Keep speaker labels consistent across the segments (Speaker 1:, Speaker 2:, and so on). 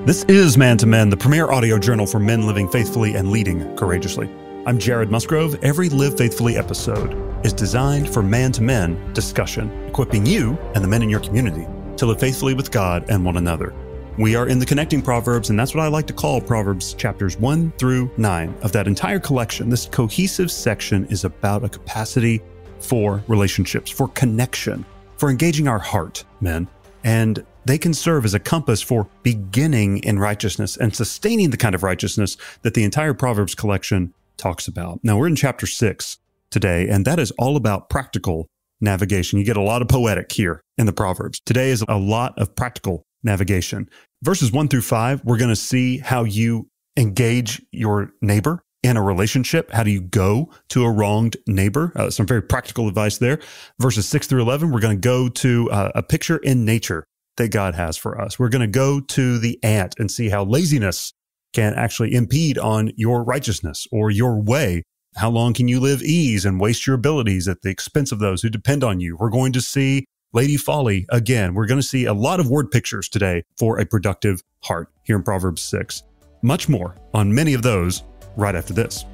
Speaker 1: This is Man to Men, the premier audio journal for men living faithfully and leading courageously. I'm Jared Musgrove. Every Live Faithfully episode is designed for man-to-men discussion, equipping you and the men in your community to live faithfully with God and one another. We are in the Connecting Proverbs, and that's what I like to call Proverbs Chapters 1 through 9 of that entire collection. This cohesive section is about a capacity for relationships, for connection, for engaging our heart, men, and they can serve as a compass for beginning in righteousness and sustaining the kind of righteousness that the entire Proverbs collection talks about. Now, we're in chapter 6 today, and that is all about practical navigation. You get a lot of poetic here in the Proverbs. Today is a lot of practical navigation. Verses 1 through 5, we're going to see how you engage your neighbor in a relationship. How do you go to a wronged neighbor? Some very practical advice there. Verses 6 through 11, we're going to go to a picture in nature that God has for us. We're going to go to the ant and see how laziness can actually impede on your righteousness or your way. How long can you live ease and waste your abilities at the expense of those who depend on you? We're going to see Lady Folly again. We're going to see a lot of word pictures today for a productive heart here in Proverbs 6. Much more on many of those right after this.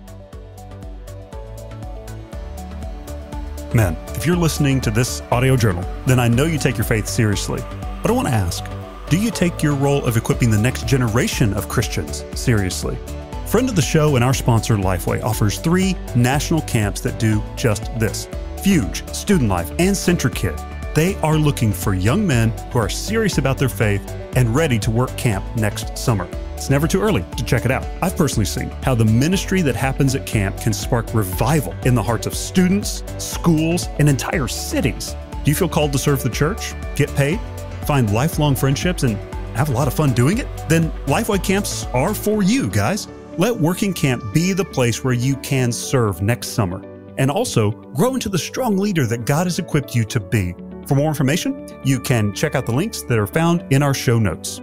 Speaker 1: Men, if you're listening to this audio journal, then I know you take your faith seriously. But I want to ask, do you take your role of equipping the next generation of Christians seriously? Friend of the show and our sponsor, Lifeway, offers 3 national camps that do just this. Fuge, Student Life, and CentriKid. They are looking for young men who are serious about their faith and ready to work camp next summer. It's never too early to check it out. I've personally seen how the ministry that happens at camp can spark revival in the hearts of students, schools, and entire cities. Do you feel called to serve the church, get paid, find lifelong friendships, and have a lot of fun doing it? Then Lifeway camps are for you, guys. Let Working Camp be the place where you can serve next summer and also grow into the strong leader that God has equipped you to be. For more information, you can check out the links that are found in our show notes.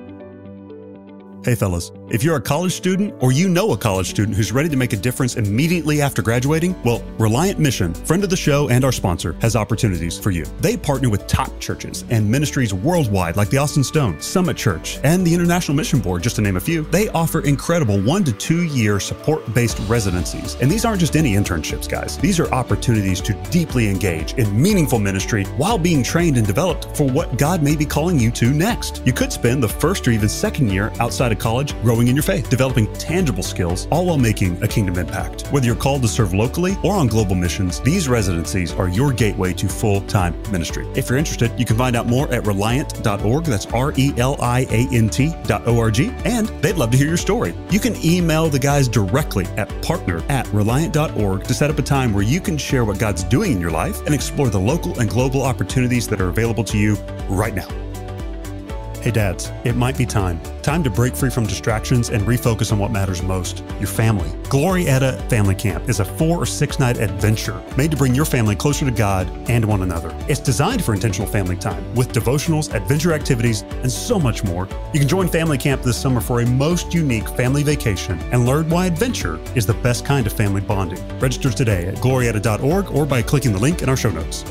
Speaker 1: Hey fellas, if you're a college student or you know a college student who's ready to make a difference immediately after graduating, well, Reliant Mission, friend of the show and our sponsor, has opportunities for you. They partner with top churches and ministries worldwide like the Austin Stone, Summit Church, and the International Mission Board, just to name a few. They offer incredible 1 to 2 year support-based residencies. And these aren't just any internships, guys. These are opportunities to deeply engage in meaningful ministry while being trained and developed for what God may be calling you to next. You could spend the first or even second year outside of college growing in your faith, developing tangible skills, all while making a kingdom impact. Whether you're called to serve locally or on global missions, these residencies are your gateway to full-time ministry. If you're interested, you can find out more at reliant.org. That's reliant.org. And they'd love to hear your story. You can email the guys directly at partner@reliant.org to set up a time where you can share what God's doing in your life and explore the local and global opportunities that are available to you right now. Hey dads, it might be time to break free from distractions and refocus on what matters most, your family. Glorietta Family Camp is a 4 or 6 night adventure made to bring your family closer to God and one another. It's designed for intentional family time with devotionals, adventure activities, and so much more. You can join Family Camp this summer for a most unique family vacation and learn why adventure is the best kind of family bonding. Register today at glorietta.org or by clicking the link in our show notes.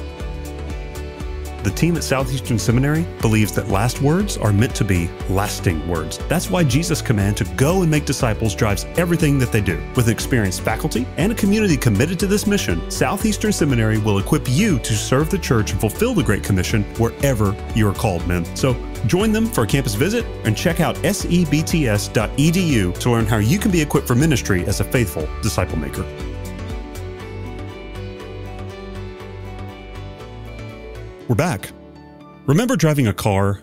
Speaker 1: The team at Southeastern Seminary believes that last words are meant to be lasting words. That's why Jesus' command to go and make disciples drives everything that they do. With an experienced faculty and a community committed to this mission, Southeastern Seminary will equip you to serve the church and fulfill the Great Commission wherever you are called, men. So join them for a campus visit and check out sebts.edu to learn how you can be equipped for ministry as a faithful disciple maker. We're back. Remember driving a car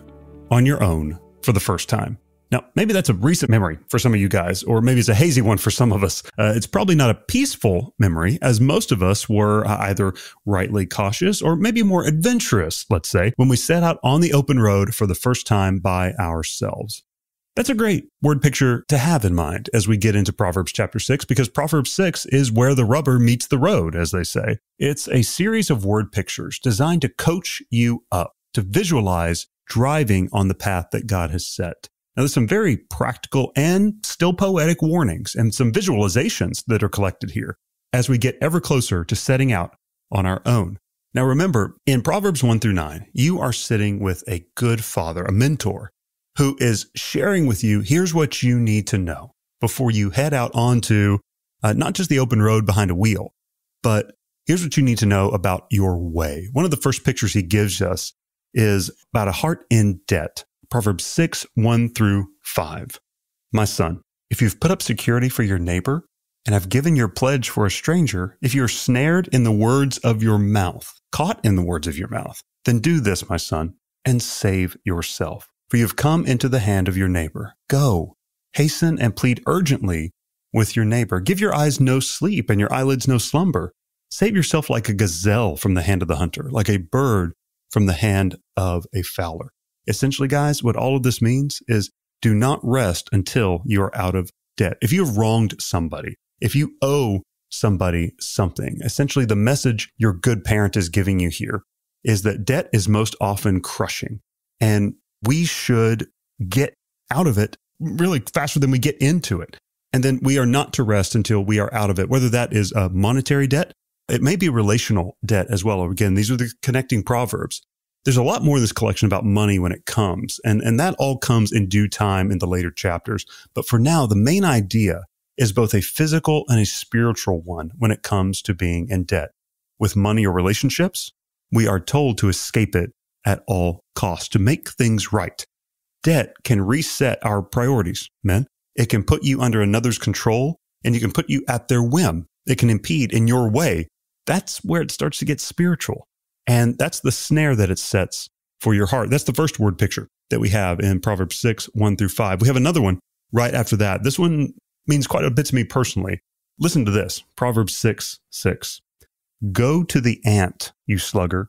Speaker 1: on your own for the first time? Now, maybe that's a recent memory for some of you guys, or maybe it's a hazy one for some of us. It's probably not a peaceful memory, as most of us were either rightly cautious or maybe more adventurous, let's say, when we set out on the open road for the first time by ourselves. That's a great word picture to have in mind as we get into Proverbs Chapter 6, because Proverbs 6 is where the rubber meets the road, as they say. It's a series of word pictures designed to coach you up, to visualize driving on the path that God has set. Now, there's some very practical and still poetic warnings and some visualizations that are collected here as we get ever closer to setting out on our own. Now, remember, in Proverbs 1 through 9, you are sitting with a good father, a mentor, who is sharing with you, here's what you need to know before you head out onto not just the open road behind a wheel, but here's what you need to know about your way. One of the first pictures he gives us is about a heart in debt. Proverbs 6, 1 through 5. My son, if you've put up security for your neighbor and have given your pledge for a stranger, if you're snared in the words of your mouth, caught in the words of your mouth, then do this, my son, and save yourself. For you have come into the hand of your neighbor. Go, hasten and plead urgently with your neighbor. Give your eyes no sleep and your eyelids no slumber. Save yourself like a gazelle from the hand of the hunter, like a bird from the hand of a fowler. Essentially, guys, what all of this means is do not rest until you are out of debt. If you have wronged somebody, if you owe somebody something, essentially the message your good parent is giving you here is that debt is most often crushing, and we should get out of it really faster than we get into it. And then we are not to rest until we are out of it, whether that is a monetary debt. It may be relational debt as well. Again, these are the connecting proverbs. There's a lot more in this collection about money when it comes, and that all comes in due time in the later chapters. But for now, the main idea is both a physical and a spiritual one when it comes to being in debt. With money or relationships, we are told to escape it at all costs, to make things right. Debt can reset our priorities, men. It can put you under another's control, and you can put you at their whim. It can impede in your way. That's where it starts to get spiritual. And that's the snare that it sets for your heart. That's the first word picture that we have in Proverbs 6, 1 through 5. We have another one right after that. This one means quite a bit to me personally. Listen to this, Proverbs 6, 6. Go to the ant, you sluggard.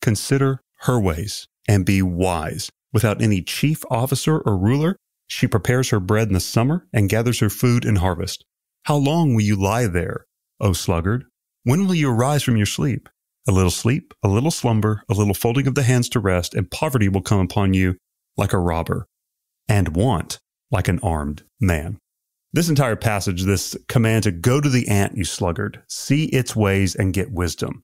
Speaker 1: Consider her ways and be wise. Without any chief officer or ruler, she prepares her bread in the summer and gathers her food in harvest. How long will you lie there, O sluggard? When will you arise from your sleep? A little sleep, a little slumber, a little folding of the hands to rest, and poverty will come upon you like a robber, and want like an armed man. This entire passage, this command to go to the ant, you sluggard, see its ways and get wisdom.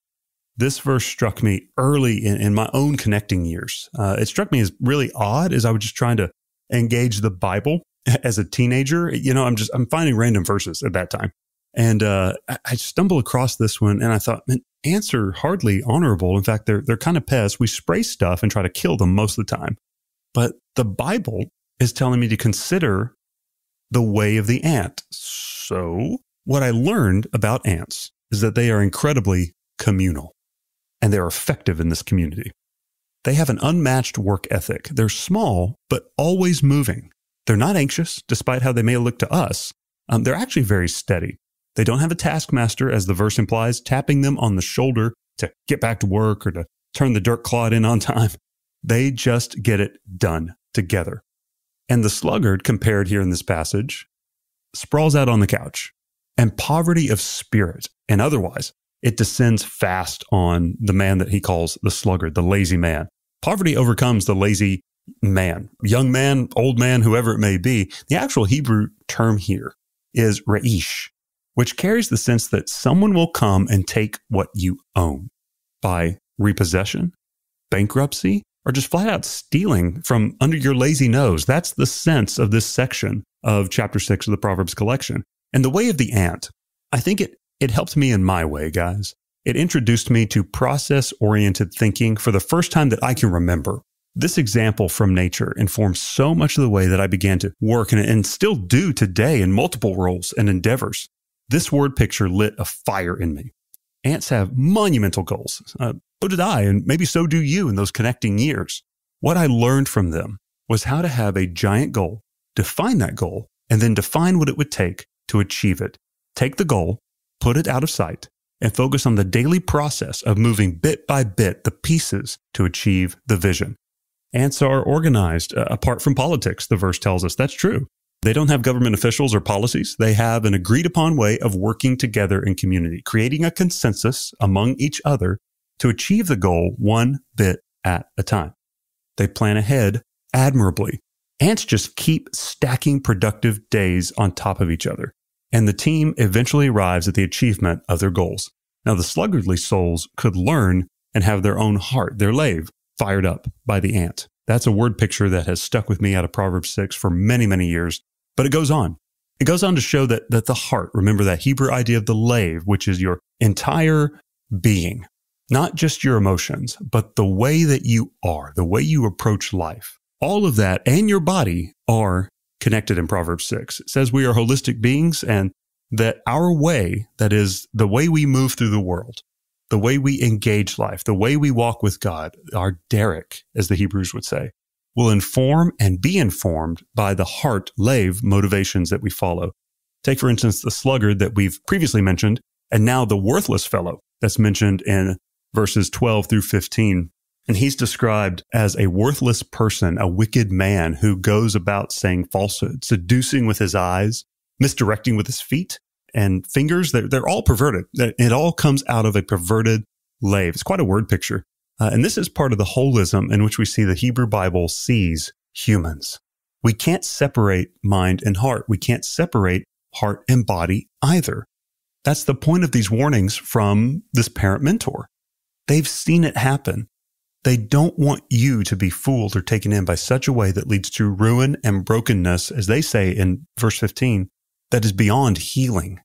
Speaker 1: This verse struck me early in my own connecting years. It struck me as really odd as I was just trying to engage the Bible as a teenager. I'm finding random verses at that time. And I stumbled across this one and I thought, man, ants are hardly honorable. In fact, they're kind of pests. We spray stuff and try to kill them most of the time. But the Bible is telling me to consider the way of the ant. So what I learned about ants is that they are incredibly communal and they're effective in this community. They have an unmatched work ethic. They're small, but always moving. They're not anxious, despite how they may look to us. They're actually very steady. They don't have a taskmaster, as the verse implies, tapping them on the shoulder to get back to work or to turn the dirt clod in on time. They just get it done together. And the sluggard, compared here in this passage, sprawls out on the couch. And poverty of spirit and otherwise, it descends fast on the man that he calls the sluggard, the lazy man. Poverty overcomes the lazy man, young man, old man, whoever it may be. The actual Hebrew term here is reish, which carries the sense that someone will come and take what you own by repossession, bankruptcy, or just flat out stealing from under your lazy nose. That's the sense of this section of chapter 6 of the Proverbs collection. And the way of the ant, I think it helped me in my way, guys. It introduced me to process-oriented thinking for the first time that I can remember. This example from nature informed so much of the way that I began to work and still do today in multiple roles and endeavors. This word picture lit a fire in me. Ants have monumental goals. So did I, and maybe so do you in those connecting years. What I learned from them was how to have a giant goal, define that goal, and then define what it would take to achieve it. Take the goal, put it out of sight, and focus on the daily process of moving bit by bit the pieces to achieve the vision. Ants are organized apart from politics, the verse tells us. That's true. They don't have government officials or policies. They have an agreed upon way of working together in community, creating a consensus among each other to achieve the goal one bit at a time. They plan ahead admirably. Ants just keep stacking productive days on top of each other, and the team eventually arrives at the achievement of their goals. Now, the sluggardly souls could learn and have their own heart, their lave, fired up by the ant. That's a word picture that has stuck with me out of Proverbs 6 for many, many years. But it goes on. It goes on to show that the heart, remember that Hebrew idea of the lave, which is your entire being, not just your emotions, but the way that you are, the way you approach life. All of that and your body are connected in Proverbs 6. It says we are holistic beings and that our way, that is the way we move through the world, the way we engage life, the way we walk with God, our derek, as the Hebrews would say, will inform and be informed by the heart lave motivations that we follow. Take, for instance, the sluggard that we've previously mentioned, and now the worthless fellow that's mentioned in verses 12 through 15. And he's described as a worthless person, a wicked man who goes about saying falsehood, seducing with his eyes, misdirecting with his feet and fingers. They're all perverted. It all comes out of a perverted lave. It's quite a word picture. And this is part of the holism in which we see the Hebrew Bible sees humans. We can't separate mind and heart. We can't separate heart and body either. That's the point of these warnings from this parent mentor. They've seen it happen. They don't want you to be fooled or taken in by such a way that leads to ruin and brokenness, as they say in verse 15, that is beyond healing.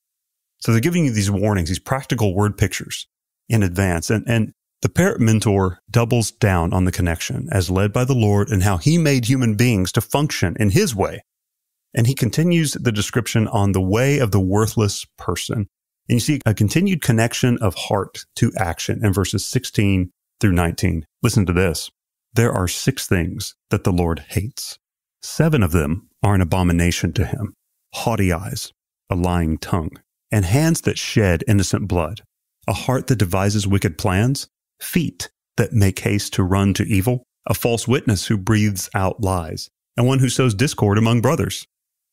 Speaker 1: So they're giving you these warnings, these practical word pictures in advance. And the parent mentor doubles down on the connection as led by the Lord and how he made human beings to function in his way. And he continues the description on the way of the worthless person. And you see a continued connection of heart to action in verses 16 through 19. Listen to this. There are 6 things that the Lord hates. 7 of them are an abomination to him. Haughty eyes, a lying tongue, and hands that shed innocent blood, a heart that devises wicked plans, feet that make haste to run to evil, a false witness who breathes out lies, and one who sows discord among brothers.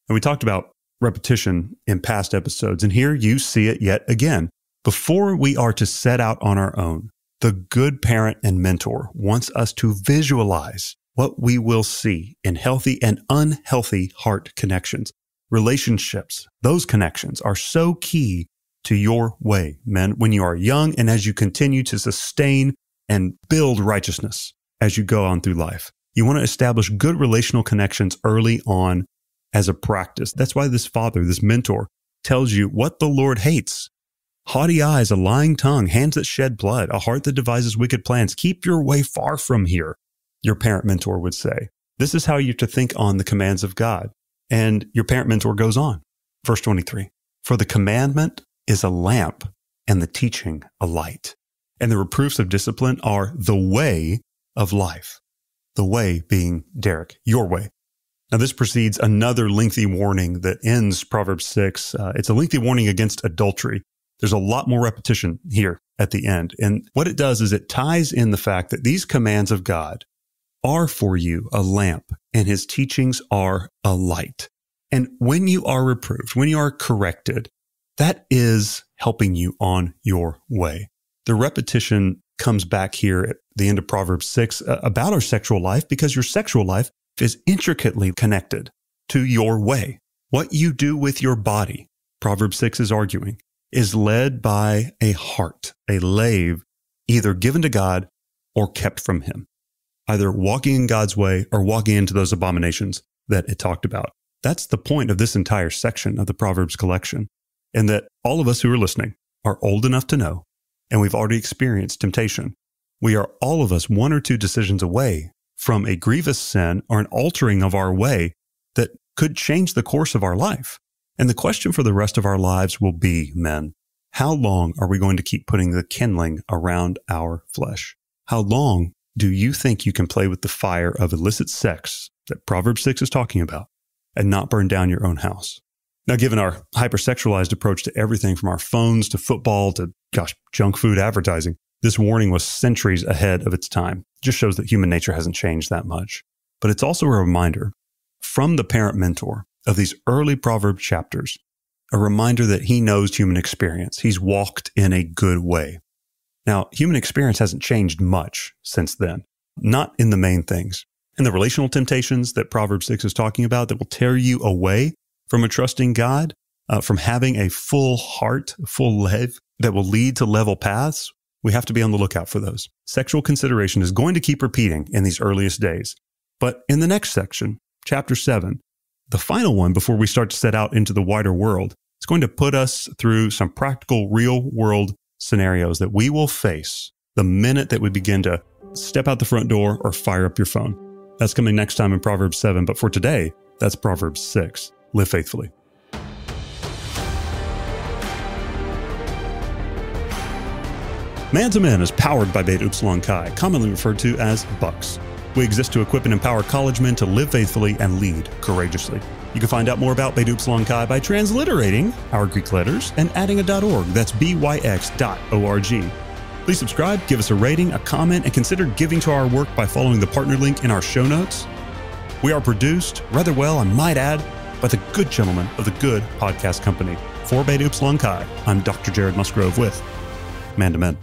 Speaker 1: And we talked about repetition in past episodes, and here you see it yet again. Before we are to set out on our own, the good parent and mentor wants us to visualize what we will see in healthy and unhealthy heart connections. Relationships, those connections are so key to your way, men, when you are young and as you continue to sustain and build righteousness as you go on through life. You want to establish good relational connections early on as a practice. That's why this father, this mentor, tells you what the Lord hates. Haughty eyes, a lying tongue, hands that shed blood, a heart that devises wicked plans. Keep your way far from here, your parent mentor would say. This is how you're to think on the commands of God. And your parent mentor goes on. Verse 23, for the commandment is a lamp and the teaching a light. And the reproofs of discipline are the way of life. The way being Derek, your way. Now this precedes another lengthy warning that ends Proverbs 6. It's a lengthy warning against adultery. There's a lot more repetition here at the end. And what it does is it ties in the fact that these commands of God are for you a lamp and his teachings are a light. And when you are reproved, when you are corrected, that is helping you on your way. The repetition comes back here at the end of Proverbs 6 about our sexual life because your sexual life is intricately connected to your way. What you do with your body, Proverbs 6 is arguing, is led by a heart, a lave, either given to God or kept from him. Either walking in God's way or walking into those abominations that it talked about. That's the point of this entire section of the Proverbs collection. And that all of us who are listening are old enough to know, and we've already experienced temptation. We are all of us 1 or 2 decisions away from a grievous sin or an altering of our way that could change the course of our life. And the question for the rest of our lives will be, men, how long are we going to keep putting the kindling around our flesh? How long do you think you can play with the fire of illicit sex that Proverbs 6 is talking about and not burn down your own house? Now, given our hypersexualized approach to everything from our phones to football to, junk food advertising, this warning was centuries ahead of its time. It just shows that human nature hasn't changed that much. But it's also a reminder from the parent mentor of these early Proverbs chapters, a reminder that he knows human experience. He's walked in a good way. Now, human experience hasn't changed much since then, not in the main things. In the relational temptations that Proverbs 6 is talking about that will tear you away from a trusting God, from having a full heart, full life that will lead to level paths, we have to be on the lookout for those. Sexual consideration is going to keep repeating in these earliest days. But in the next section, Chapter 7, the final one before we start to set out into the wider world, it's going to put us through some practical real-world scenarios that we will face the minute that we begin to step out the front door or fire up your phone. That's coming next time in Proverbs 7, but for today, that's Proverbs 6. Live faithfully. Man to Men is powered by Beta Upsilon Chi, commonly referred to as Bucks. We exist to equip and empower college men to live faithfully and lead courageously. You can find out more about Beta Upsilon Chi by transliterating our Greek letters and adding a .org. That's byx.org. Please subscribe, give us a rating, a comment, and consider giving to our work by following the partner link in our show notes. We are produced, rather well, I might add, by the good gentlemen of the Good Podcast Company. For Beta Upsilon Chi, I'm Dr. Jared Musgrove with Man to Men.